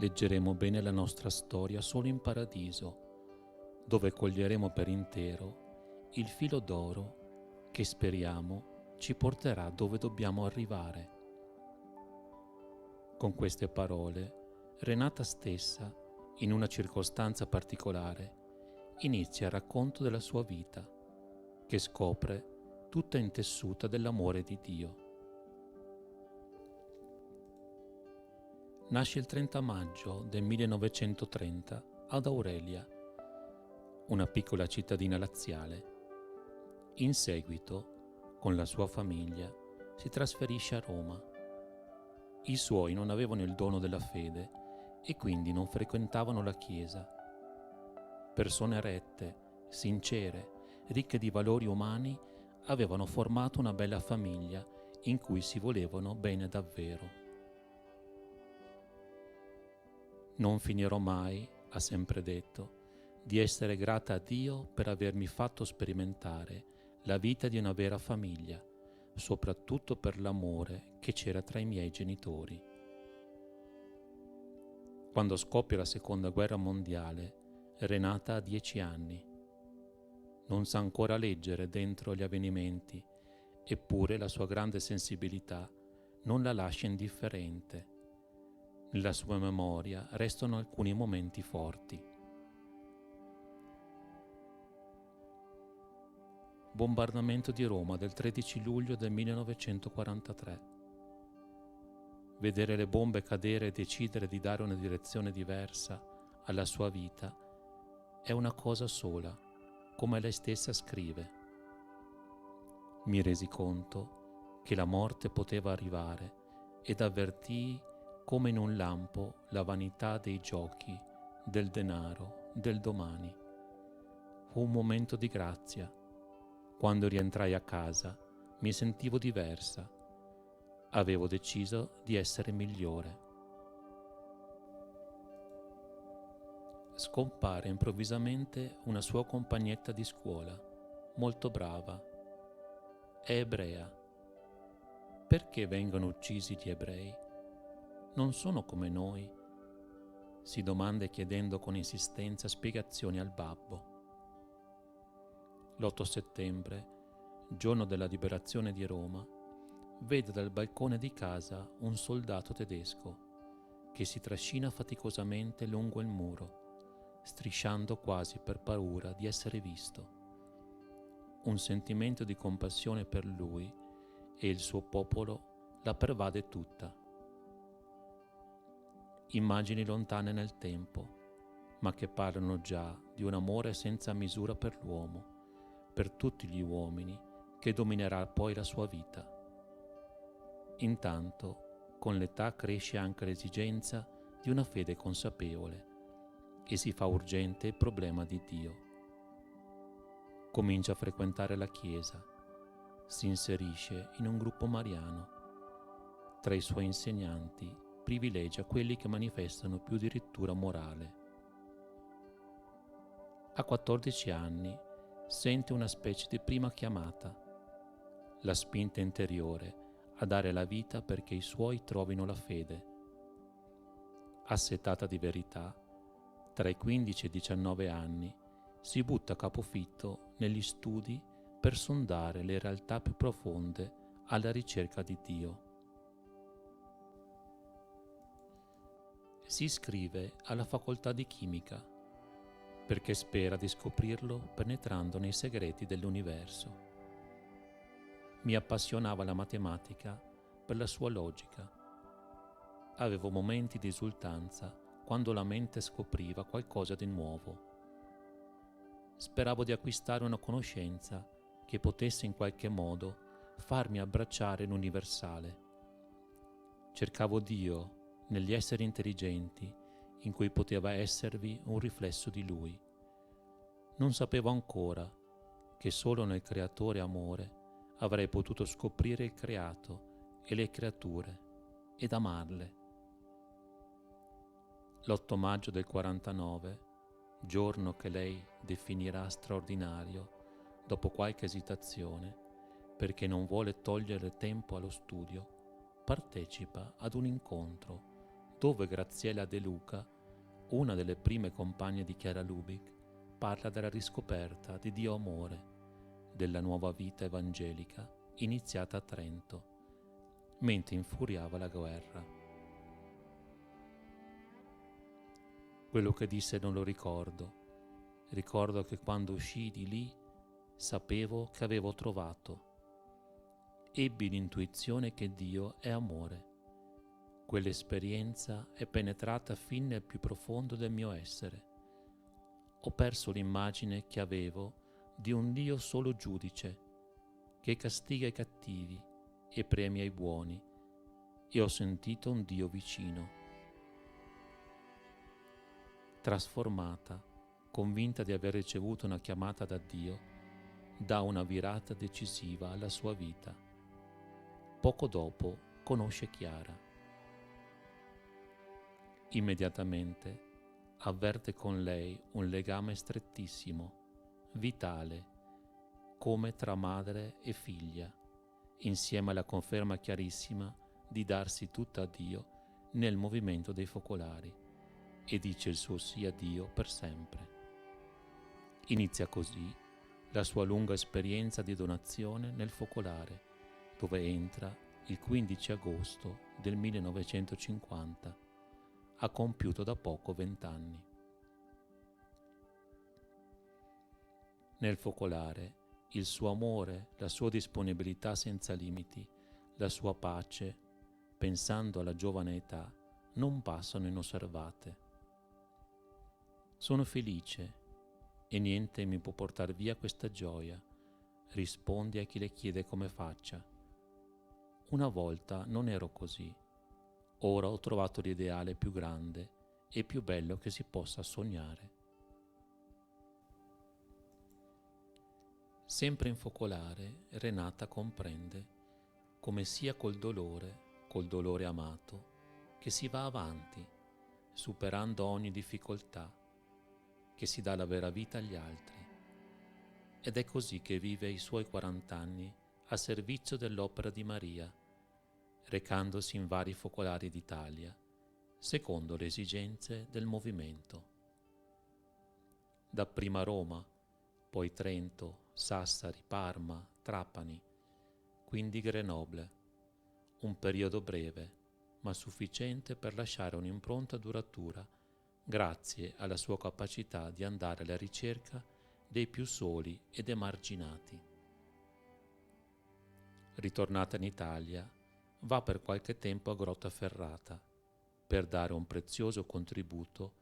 leggeremo bene la nostra storia solo in paradiso, dove coglieremo per intero il filo d'oro che speriamo ci porterà dove dobbiamo arrivare. Con queste parole, Renata stessa, in una circostanza particolare, inizia il racconto della sua vita, che scopre tutta intessuta dell'amore di Dio. Nasce il 30 maggio del 1930 ad Aurelia, una piccola cittadina laziale. In seguito, con la sua famiglia, si trasferisce a Roma. I suoi non avevano il dono della fede e quindi non frequentavano la chiesa. Persone rette, sincere, ricche di valori umani, avevano formato una bella famiglia in cui si volevano bene davvero. Non finirò mai, ha sempre detto, di essere grata a Dio per avermi fatto sperimentare la vita di una vera famiglia, soprattutto per l'amore che c'era tra i miei genitori. Quando scoppia la Seconda Guerra Mondiale, Renata ha 10 anni. Non sa ancora leggere dentro gli avvenimenti, eppure la sua grande sensibilità non la lascia indifferente. Nella sua memoria restano alcuni momenti forti. Bombardamento di Roma del 13 luglio del 1943. Vedere le bombe cadere e decidere di dare una direzione diversa alla sua vita è una cosa sola, come lei stessa scrive. Mi resi conto che la morte poteva arrivare ed avvertii come in un lampo la vanità dei giochi, del denaro, del domani. Fu un momento di grazia. Quando rientrai a casa mi sentivo diversa. Avevo deciso di essere migliore. Scompare improvvisamente una sua compagnetta di scuola, molto brava. È ebrea. Perché vengono uccisi gli ebrei? Non sono come noi? Si domanda chiedendo con insistenza spiegazioni al babbo. L'8 settembre, giorno della liberazione di Roma, vede dal balcone di casa un soldato tedesco che si trascina faticosamente lungo il muro, strisciando quasi per paura di essere visto. Un sentimento di compassione per lui e il suo popolo la pervade tutta. Immagini lontane nel tempo, ma che parlano già di un amore senza misura per l'uomo, per tutti gli uomini, che dominerà poi la sua vita. Intanto, con l'età cresce anche l'esigenza di una fede consapevole e si fa urgente il problema di Dio. Comincia a frequentare la chiesa, si inserisce in un gruppo mariano. Tra i suoi insegnanti privilegia quelli che manifestano più dirittura morale. A 14 anni sente una specie di prima chiamata, la spinta interiore a dare la vita perché i suoi trovino la fede. Assetata di verità, tra i 15 e i 19 anni si butta a capofitto negli studi per sondare le realtà più profonde alla ricerca di Dio. Si iscrive alla facoltà di chimica perché spera di scoprirlo penetrando nei segreti dell'universo. Mi appassionava la matematica per la sua logica. Avevo momenti di esultanza quando la mente scopriva qualcosa di nuovo. Speravo di acquistare una conoscenza che potesse in qualche modo farmi abbracciare l'universale. Cercavo Dio negli esseri intelligenti in cui poteva esservi un riflesso di Lui. Non sapevo ancora che solo nel Creatore amore avrei potuto scoprire il creato e le creature ed amarle. L'8 maggio del 49, giorno che lei definirà straordinario, dopo qualche esitazione, perché non vuole togliere tempo allo studio, partecipa ad un incontro dove Graziella De Luca, una delle prime compagne di Chiara Lubich, parla della riscoperta di Dio amore, della nuova vita evangelica iniziata a Trento, mentre infuriava la guerra. Quello che disse non lo ricordo. Ricordo che quando uscii di lì sapevo che avevo trovato. Ebbi l'intuizione che Dio è amore. Quell'esperienza è penetrata fin nel più profondo del mio essere. Ho perso l'immagine che avevo di un Dio solo giudice, che castiga i cattivi e premia i buoni, e ho sentito un Dio vicino. Trasformata, convinta di aver ricevuto una chiamata da Dio, dà una virata decisiva alla sua vita. Poco dopo conosce Chiara. Immediatamente avverte con lei un legame strettissimo, vitale, come tra madre e figlia, insieme alla conferma chiarissima di darsi tutta a Dio nel movimento dei focolari, e dice il suo sì a Dio per sempre. Inizia così la sua lunga esperienza di donazione nel focolare, dove entra il 15 agosto del 1950, ha compiuto da poco 20 anni. Nel focolare il suo amore, la sua disponibilità senza limiti, la sua pace, pensando alla giovane età, non passano inosservate. Sono felice e niente mi può portar via questa gioia, rispondi a chi le chiede come faccia. Una volta non ero così. Ora ho trovato l'ideale più grande e più bello che si possa sognare. Sempre in focolare, Renata comprende come sia col dolore amato, che si va avanti, superando ogni difficoltà, che si dà la vera vita agli altri. Ed è così che vive i suoi 40 anni a servizio dell'Opera di Maria, recandosi in vari focolari d'Italia, secondo le esigenze del movimento. Dapprima Roma, poi Trento, Sassari, Parma, Trapani, quindi Grenoble. Un periodo breve, ma sufficiente per lasciare un'impronta duratura, grazie alla sua capacità di andare alla ricerca dei più soli ed emarginati. Ritornata in Italia, va per qualche tempo a Grottaferrata per dare un prezioso contributo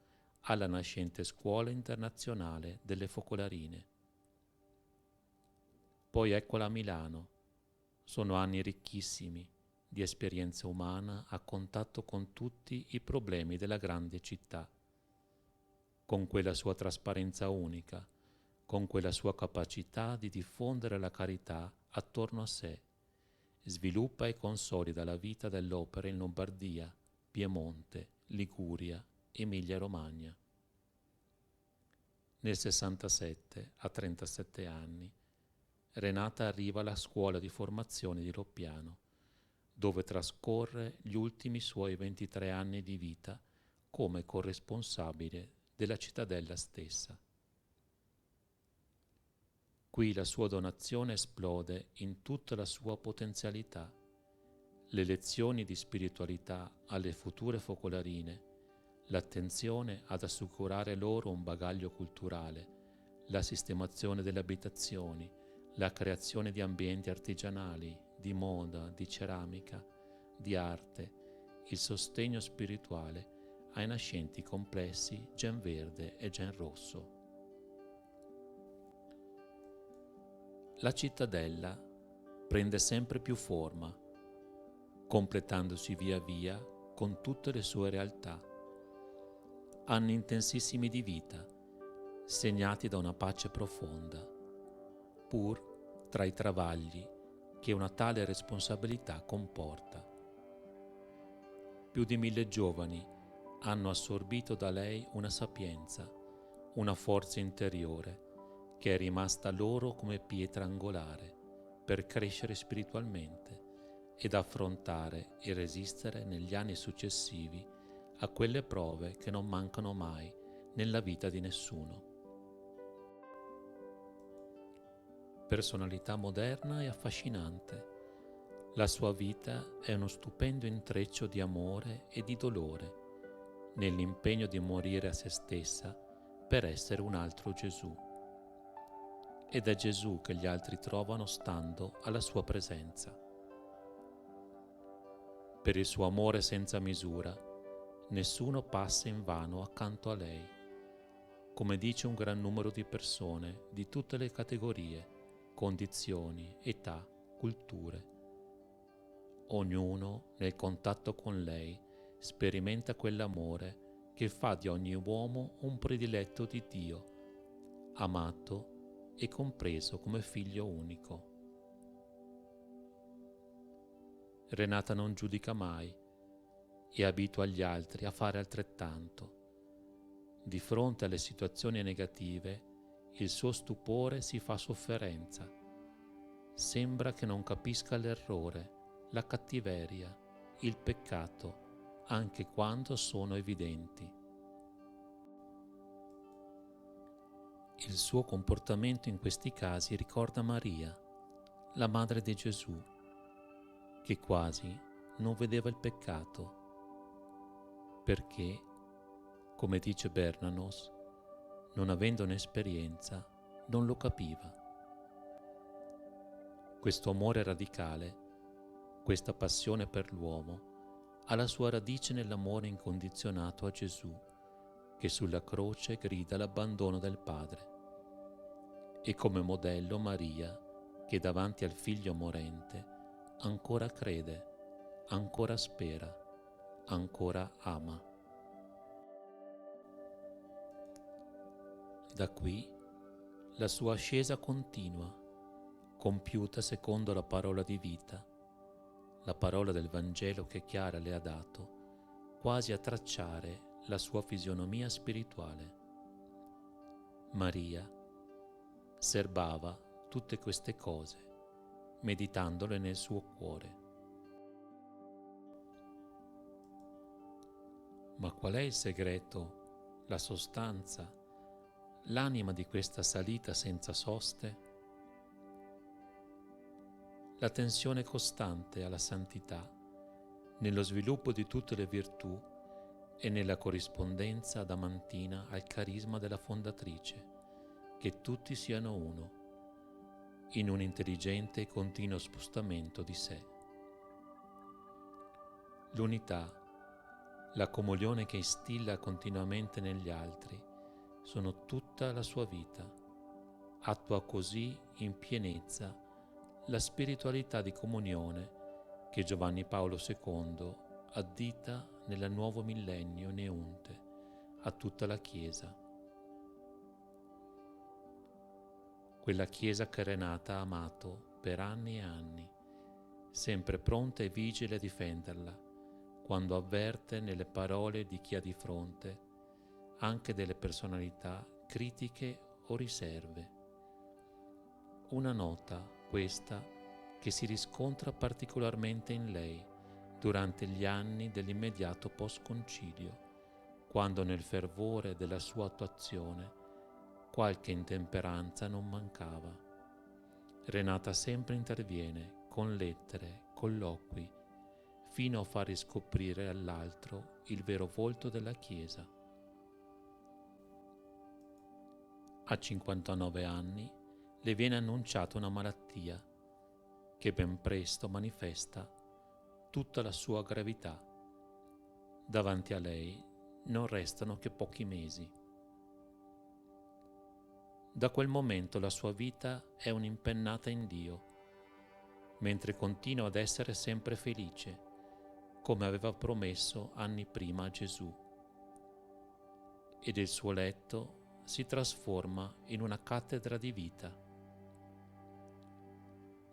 alla nascente Scuola Internazionale delle Focolarine. Poi eccola a Milano. Sono anni ricchissimi di esperienza umana a contatto con tutti i problemi della grande città, con quella sua trasparenza unica, con quella sua capacità di diffondere la carità attorno a sé. Sviluppa e consolida la vita dell'opera in Lombardia, Piemonte, Liguria, Emilia-Romagna. Nel 67, a 37 anni, Renata arriva alla scuola di formazione di Loppiano, dove trascorre gli ultimi suoi 23 anni di vita come corresponsabile della cittadella stessa. Qui la sua donazione esplode in tutta la sua potenzialità. Le lezioni di spiritualità alle future focolarine, l'attenzione ad assicurare loro un bagaglio culturale, la sistemazione delle abitazioni, la creazione di ambienti artigianali, di moda, di ceramica, di arte, il sostegno spirituale ai nascenti complessi Gen Verde e Gen Rosso. La cittadella prende sempre più forma, completandosi via via con tutte le sue realtà. Anni intensissimi di vita, segnati da una pace profonda, pur tra i travagli che una tale responsabilità comporta. Più di 1000 giovani hanno assorbito da lei una sapienza, una forza interiore che è rimasta loro come pietra angolare per crescere spiritualmente ed affrontare e resistere negli anni successivi a quelle prove che non mancano mai nella vita di nessuno. Personalità moderna e affascinante, la sua vita è uno stupendo intreccio di amore e di dolore, nell'impegno di morire a se stessa per essere un altro Gesù. Ed è Gesù che gli altri trovano stando alla sua presenza. Per il suo amore senza misura, nessuno passa invano accanto a lei, come dice un gran numero di persone di tutte le categorie, condizioni, età, culture. Ognuno, nel contatto con lei, sperimenta quell'amore che fa di ogni uomo un prediletto di Dio, amato e compreso come figlio unico. Renata non giudica mai e abitua gli altri a fare altrettanto. Di fronte alle situazioni negative, il suo stupore si fa sofferenza. Sembra che non capisca l'errore, la cattiveria, il peccato, anche quando sono evidenti. Il suo comportamento in questi casi ricorda Maria, la madre di Gesù, che quasi non vedeva il peccato, perché, come dice Bernanos, non avendo un'esperienza, non lo capiva. Questo amore radicale, questa passione per l'uomo, ha la sua radice nell'amore incondizionato a Gesù, che sulla croce grida l'abbandono del Padre. E come modello Maria, che davanti al figlio morente ancora crede, ancora spera, ancora ama. Da qui la sua ascesa continua, compiuta secondo la parola di vita, la parola del Vangelo che Chiara le ha dato, quasi a tracciare la sua fisionomia spirituale. Maria serbava tutte queste cose, meditandole nel suo cuore. Ma qual è il segreto, la sostanza, l'anima di questa salita senza soste? La tensione costante alla santità, nello sviluppo di tutte le virtù e nella corrispondenza adamantina al carisma della fondatrice, che tutti siano uno, in un intelligente e continuo spostamento di sé. L'unità, la comunione che instilla continuamente negli altri, sono tutta la sua vita. Attua così in pienezza la spiritualità di comunione che Giovanni Paolo II addita nel nuovo millennio Neunte a tutta la Chiesa. Quella Chiesa che Renata ha amato per anni e anni, sempre pronta e vigile a difenderla, quando avverte nelle parole di chi ha di fronte anche delle personalità critiche o riserve. Una nota, questa, che si riscontra particolarmente in lei durante gli anni dell'immediato post-concilio, quando nel fervore della sua attuazione qualche intemperanza non mancava. Renata sempre interviene con lettere, colloqui, fino a far riscoprire all'altro il vero volto della Chiesa. A 59 anni le viene annunciata una malattia che ben presto manifesta tutta la sua gravità. Davanti a lei non restano che pochi mesi. Da quel momento la sua vita è un'impennata in Dio, mentre continua ad essere sempre felice, come aveva promesso anni prima a Gesù. Ed il suo letto si trasforma in una cattedra di vita.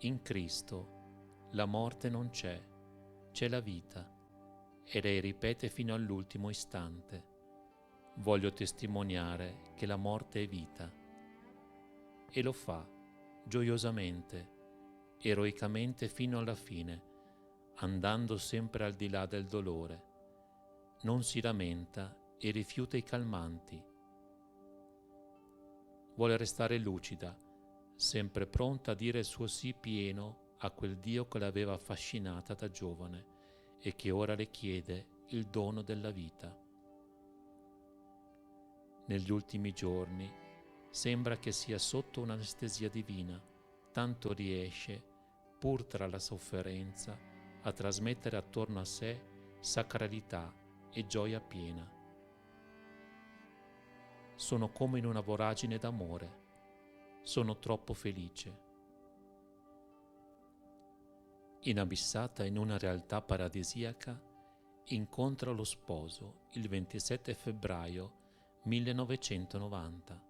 In Cristo la morte non c'è, c'è la vita, e lei ripete fino all'ultimo istante: voglio testimoniare che la morte è vita. E lo fa, gioiosamente, eroicamente fino alla fine, andando sempre al di là del dolore, non si lamenta e rifiuta i calmanti. Vuole restare lucida, sempre pronta a dire il suo sì pieno a quel Dio che l'aveva affascinata da giovane e che ora le chiede il dono della vita. Negli ultimi giorni sembra che sia sotto un'anestesia divina, tanto riesce, pur tra la sofferenza, a trasmettere attorno a sé sacralità e gioia piena. Sono come in una voragine d'amore, sono troppo felice. Inabissata in una realtà paradisiaca, incontra lo sposo il 27 febbraio 1990.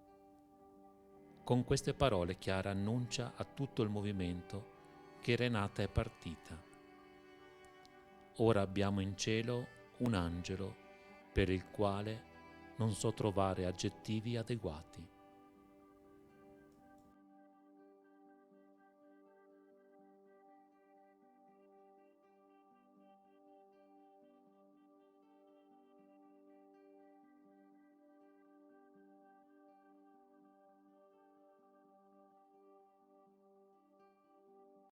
Con queste parole Chiara annuncia a tutto il movimento che Renata è partita. Ora abbiamo in cielo un angelo per il quale non so trovare aggettivi adeguati.